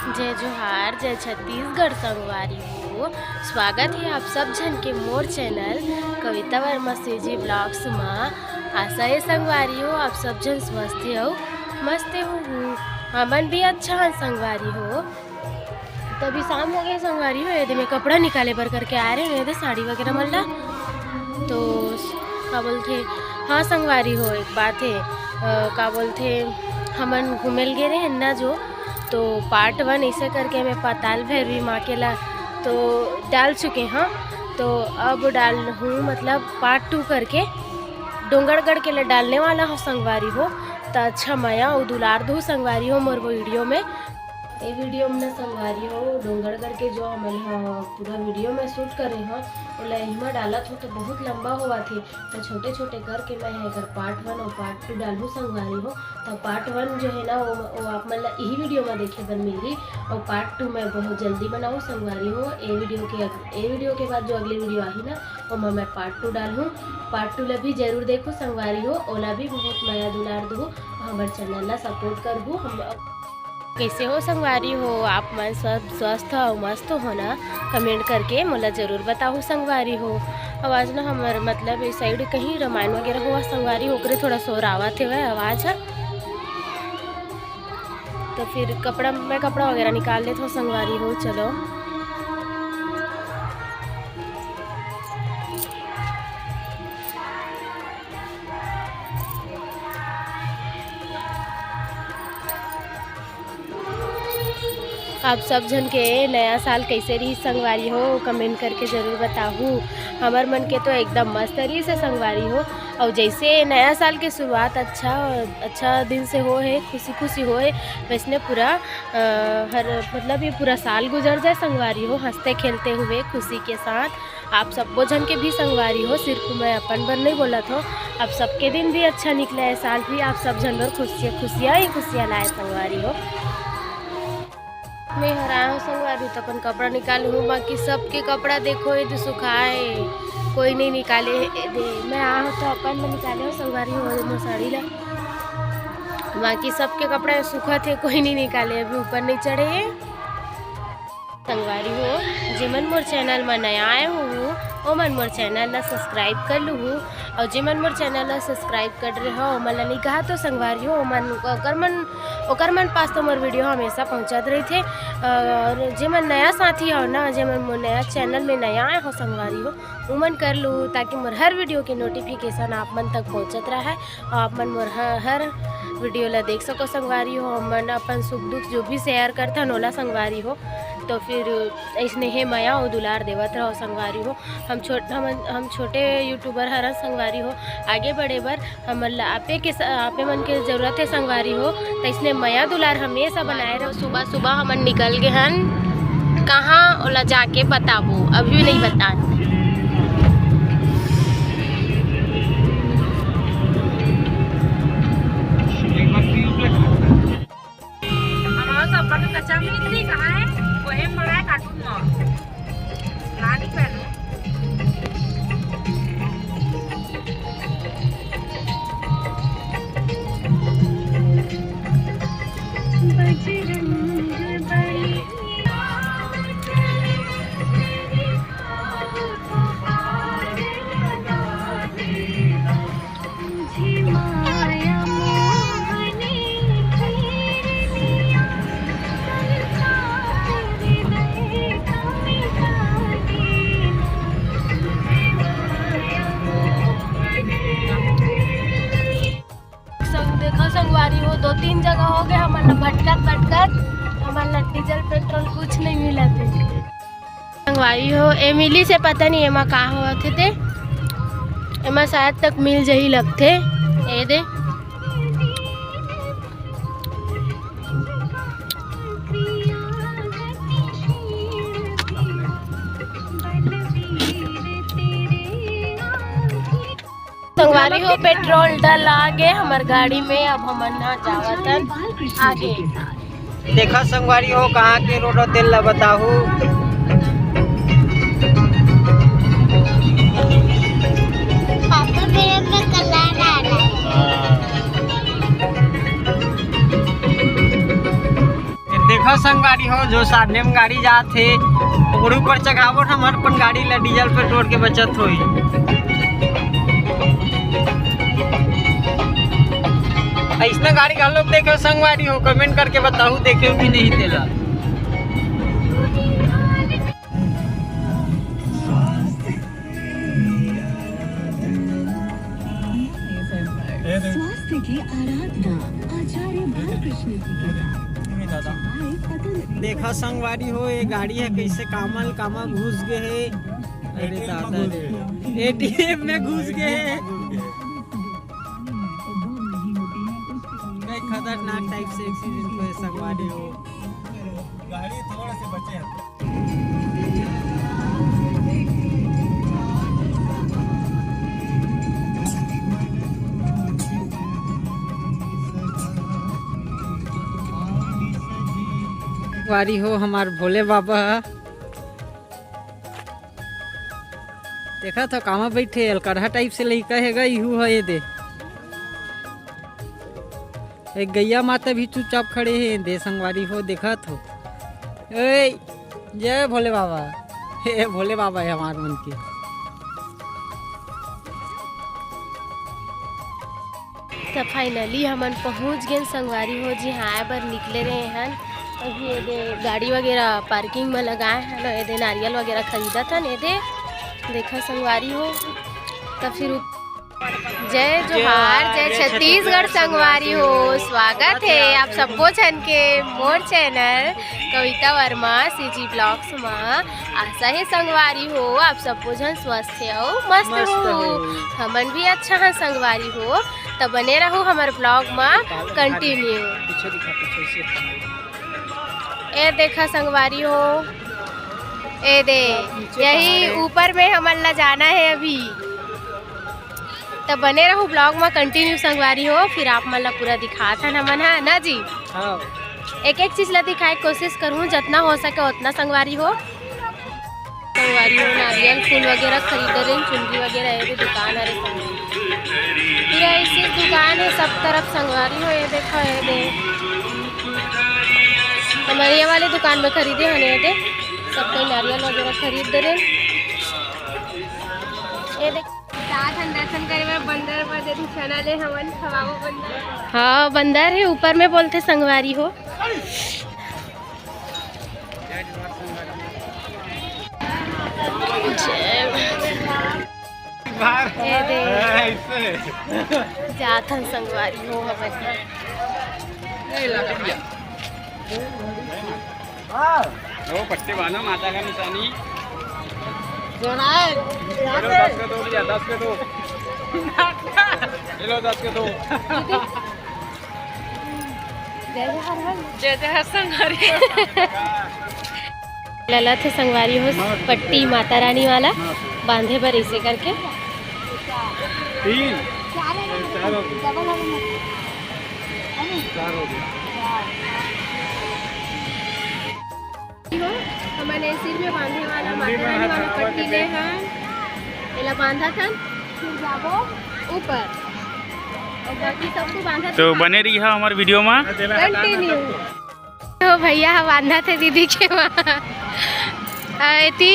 जय जोहार, जय छत्तीसगढ़ संगवारी हो। स्वागत है आप सब जन के मोर चैनल कविता वर्मा सेजी ब्लॉग्स में। आशा है संगवारी हो आप सब जन स्वस्थ हो मस्त हो। हमन भी अच्छा है संगवारी हो। तो अभी शाम हो गई संगवारी हो, यदि मैं कपड़ा निकाले बर करके आ रहे हैं, यदि साड़ी वगैरह मल्ला तो क्या बोलते। हाँ संगवारी हो, एक बात है क्या बोलते, हमन घूमेल गए रहे ना जो, तो पार्ट 1 ऐसे करके मैं पाताल भैरवी माँ के ला तो डाल चुके हैं। तो अब डाल हूँ मतलब पार्ट 2 करके डोंगरगढ़ के लिए डालने वाला हो संगवारी हो। तो अच्छा माया और दुलार दो संगवारी हो मोर वीडियो में। ये वीडियो में संगवारी हो डोंगरगढ़ के जो हम पूरा वीडियो में शूट करे हैं ओला में डालत हो तो बहुत लंबा हुआ थे, तो छोटे छोटे करके मैं अगर पार्ट 1 और पार्ट 2 डालूँ संगवारी हो। तो पार्ट 1 जो है ना वो आप मतलब यही वीडियो में देखे बर मिली, और पार्ट 2 मैं बहुत जल्दी बनाऊँ संगवारी हो। ये वीडियो के बाद जो अगली वीडियो आई ना वो मैं पार्ट 2 डालूँ। पार्ट 2 ला भी जरूर देखो संगवारी हो, ओला भी बहुत माया दुलार दो, हमारे चैनल ला सपोर्ट करबू। हम कैसे हो संगवारी हो, आप मन सब स्वस्थ हो मस्त हो ना, कमेंट करके मोला ज़रूर बताओ संगवारी हो। आवाज़ ना हमारे मतलब इस साइड कहीं रामायण वगैरह हुआ संगवारी हो करे थोड़ा शोर आवत है वह आवाज़ है। तो फिर मैं कपड़ा वगैरह निकाल लेते हो संगवारी हो। चलो आप सब जन के नया साल कैसे रही संगवारी हो कमेंट करके ज़रूर बताऊँ। हमार मन के तो एकदम मस्त रही से संगवारी हो, और जैसे नया साल के शुरुआत अच्छा दिन से हो है, खुशी खुशी हो है, वैसने पूरा हर मतलब ये पूरा साल गुजर जाए संगवारी हो हंसते खेलते हुए खुशी के साथ। आप सबको जन के भी संगवारी हो, सिर्फ मैं अपन बर नहीं बोला था, आप सबके दिन भी अच्छा निकला है, साल भी आप सब जन बर खुशियाँ लाए संगवारी हो। मैं हराया हूँ संगवारी तो अपन कपड़ा निकालू हूँ, बाकी सबके कपड़ा देखो ये तो सुखाए कोई नहीं निकाले दे। मैं आ तो अपन में निकाले हो संगवारी हो साड़ी ला, बाकी सबके कपड़ा सूखा थे कोई नहीं निकाले, अभी ऊपर नहीं चढ़े संगवारी हो। जिमन मोर चैनल में नया आए हूँ ओ मन मोर चैनल ला सब्सक्राइब कर लूँ, और जिमन मोर चैनल ला सब्सक्राइब कर रहे हो मन ला नहीं कहा तो संगवारी हो ओकर मन पास तो मोर वीडियो हमेशा पहुँचत रही थे। और जिमन नया साथी हो ना, जिमन मोर नया चैनल में नया आए हो संगवारी हो उमन कर लूँ, ताकि मोर हर वीडियो के नोटिफिकेशन आप मन तक पहुँचत रहा है, और आप मन मोर हर वीडियो ला देख सको संगवारी हो। हमन अपन सुख दुख जो भी शेयर करता नोला संगवारी हो, तो फिर ऐसने हे माया और दुलार देवत रहो संगवारी हो। हम छोटे यूट्यूबर हर संगवारी हो, आगे बढ़े बर हमन आपे मन के ज़रूरत है संगवारी हो, तो इसलिए माया दुलार हमेशा बनाए रहो। सुबह सुबह हमन निकल गए हन कहाँ ओला जाके बताबो, अभी भी नहीं बता। कच्चा मिली कहाँ है वो है पड़ा है कार्टून में लानी पहनो। संगवारी हो 2-3 जगह हो गए हमारा भटकत हमारा डीजल पेट्रोल कुछ नहीं मिला थे संगवारी हो। एमिली से पता नहीं एमा का हुआ थे, एमा शायद तक मिल जही लगते ए दे। संगवारी हो पेट्रोल डल आगे हमार गाड़ी में, अब हम ना जावतन आगे। देखा संगवारी हो कहाँ के रोड तेल ला बताहू। देखो संगवारी हो जो सामने में गाड़ी जात है ओकरे ऊपर चढ़ावो हमार अपन गाड़ी ला डीजल पेट्रोल के बचत होई। ऐसा गाड़ी का लोग देखे संगवारी हो कमेंट करके बताओ देखे भी नहीं तेला। स्वास्थ्य की आराधना आचार्य बालकृष्ण जी के देखा संगवारी हो ये गाड़ी है कैसे कामल कामा घुस गए है। अरे दादा रे एटीएम में घुस गए है। खतरनाक टाइप से एक्सीडेंट हुए संगवारी हो। गाड़ी थोड़ा से बचे हैं। वारी हो हमार भोले बाबा देखा तो कामा बैठे अलकरहा टाइप से लड़का है यू है ये दे एक गैया माता भी चुपचाप खड़े हैं दे संगवारी हो देखा तो ए जय भोले बाबा। हे भोले बाबा है हमार मन के। तो फाइनली हमन पहुंच गए संगवारी हो जी हाँ पर निकले रहे हैं। अभी ये गाड़ी वगैरह पार्किंग में लगाए हैं ना ये नारियल वगैरह खरीदा था ने देखा संगवारी हो। तो फिर जय जोहार जय छत्तीसगढ़ संगवारी हो। स्वागत है आप सबको छन के मोर चैनल कविता वर्मा सीजी ब्लॉग्स में। आशा है संगवारी हो आप सबको जन स्वस्थ हो मस्त हो हमन भी अच्छा है संगवारी हो। तो बने रहो हमारे ब्लॉग में कंटिन्यू। ए देखा संगवारी हो ए दे यही ऊपर में हमन ला जाना है अभी। तो बने रहो ब्लॉग में कंटिन्यू संगवारी हो फिर आप मन ला पूरा दिखाता हमन है ना जी। हाँ। एक एक चीज ला दिखाए कोशिश करूँ जितना हो सके उतना संगवारी हो। संगवारी हो नारियल फूल वगैरह खरीद रहे चुनरी वगैरह है दुकान है पूरा ऐसी दुकान है सब तरफ संगवारी हो। ये देखो ये दे हमारे ये वाले दुकान में खरीदे हैं दे सब कोई नारियल वगैरह खरीद रहे। ये देख दर्शन करे में बंदर बजे छना ले हमन खवाओ बंदर। हाँ बंदर है ऊपर में बोलते संगवारी हो। ये दे जाथन संगवारी हो हमन वो पट्टे बांधो माता का निशानी। सोना है 10 के दो भैया 10 के दो। ले लो 10 के दो। जय जय संगवारी लला थे संगवारी हो पट्टी माता रानी वाला बांधे पर ऐसे करके 3 4 हो हमारे सिर में बांधे वाला माता रानी वाला पट्टी ले हैं एला बांधा था फिर जाबो ऊपर और बाकी सबको बांधा तो बने रही है हमारे वीडियो में कंटिन्यू। तो भैया बांधा थे दीदी के वहाँ थी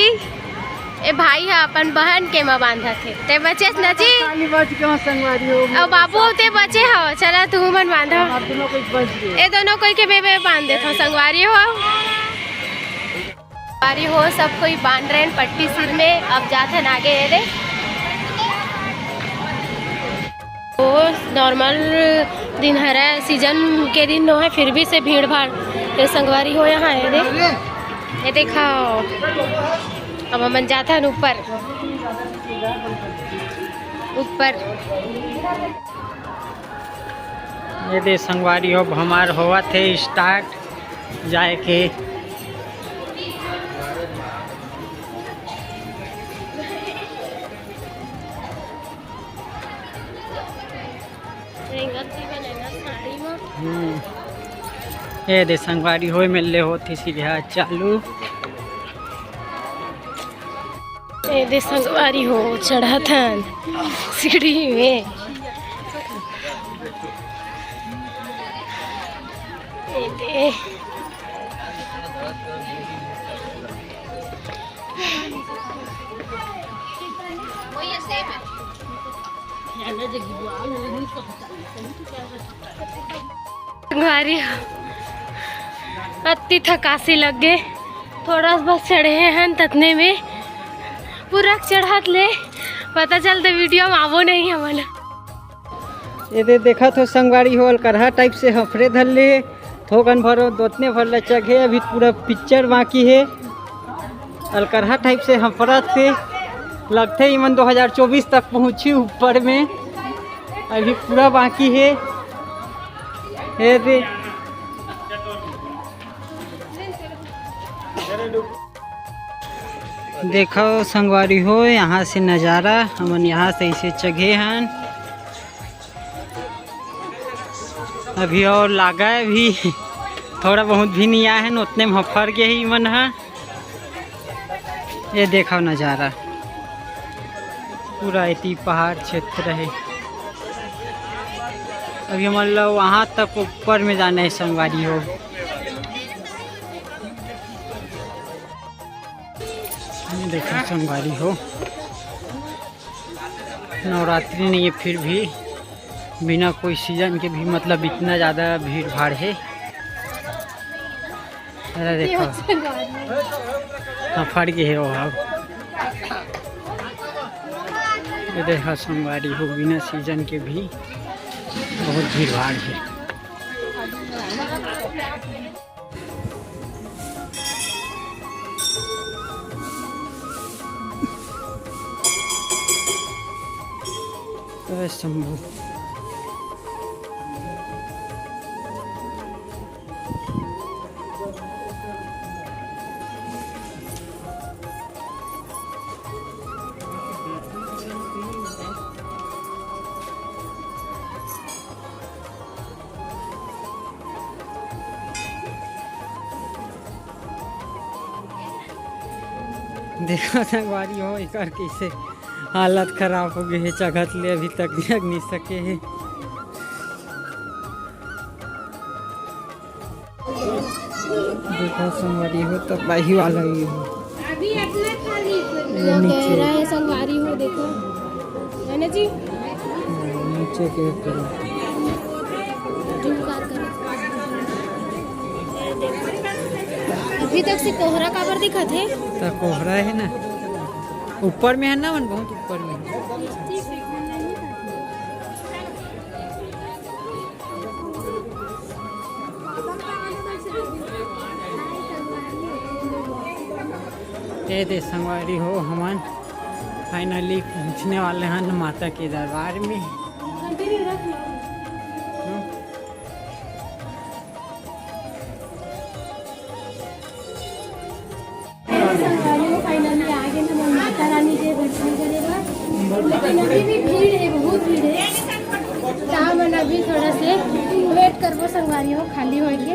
ए भाई है अपन बहन के माँ बांधा थे ते बचे न जी संगवारी हो और बाबू ते बचे हो चला तू मन बांधा दोनों कोई बच गए। ये दोनों कोई के बेबे बांध दे था संगवारी हो। संगवारी हो सब कोई बांध रहे हैं पट्टी सिर में। अब जाते हैं आगे ये दे वो नॉर्मल दिन है सीजन के दिन no है फिर भी से भीड़ भाड़ ये संगवारी हो यहाँ है दे ये देखा। अब हम जाता है ऊपर ऊपर ये दे संगवारी हो हमार हुआ थे स्टार्ट जाए के। ये दे संगवारी हो मिलले होती सीधा चालू। ये दे संगवारी हो चढ़ा था सीढ़ी में। ये दे संगवारी अति थकासी लग गए, थोड़ा बस चढ़े हैं ततने में पूरा चढ़ात ले पता चलते वीडियो में आवो नहीं हमारा। ये देखा तो संगवारी हो अलकरहा टाइप से हफरे धर ले थोकन भरो दोतने भर लचक है। अभी पूरा पिक्चर बाकी है। अलकरहा टाइप से हफरा थे लगते ही मन 2024 तक पहुँची ऊपर में, अभी पूरा बाकी है। ये दे देखो संगवारी हो यहाँ से नज़ारा हमन यहाँ से इसे चढ़े हैं। अभी और लागा है भी थोड़ा बहुत भी नहीं आया है, उतने में फर गए ही मन है। ये देखो नज़ारा पूरा इतनी पहाड़ क्षेत्र है। अभी मतलब वहाँ तक ऊपर में जाना है संगवारी हो। देखो संगवारी हो नवरात्रि नहीं है फिर भी बिना कोई सीजन के भी मतलब इतना ज़्यादा भीड़ भाड़ है। अरे देखो फट गए है वो। ये देखो संगवारी हो बिना सीजन के भी बहुत भीड़ भाड़ है। शंभू देखो संगवारी हो एक कैसे हालत खराब हो गई है। चढ़त ले अभी तक जग नहीं सके है। देखो संगवारी हो तो बाही वाला ही हो। अभी अपना खाली गहरा है संगवारी हो देखो है ना जी। नीचे के करो अभी तक से कोहरा काबर दिखत है। तो कोहरा है ना ऊपर में है ना मन बहुत ऊपर में है। ये दे संगवारी हो हमन फाइनली पहुंचने वाले हैं माता के दरबार में। फाइनली आगे ना माता रानी के दर्शन करेगा, लेकिन अभी भी भीड़ है, बहुत भीड़ है। मन अभी थोड़ा से वेट करबो संगवारी हो खाली होके।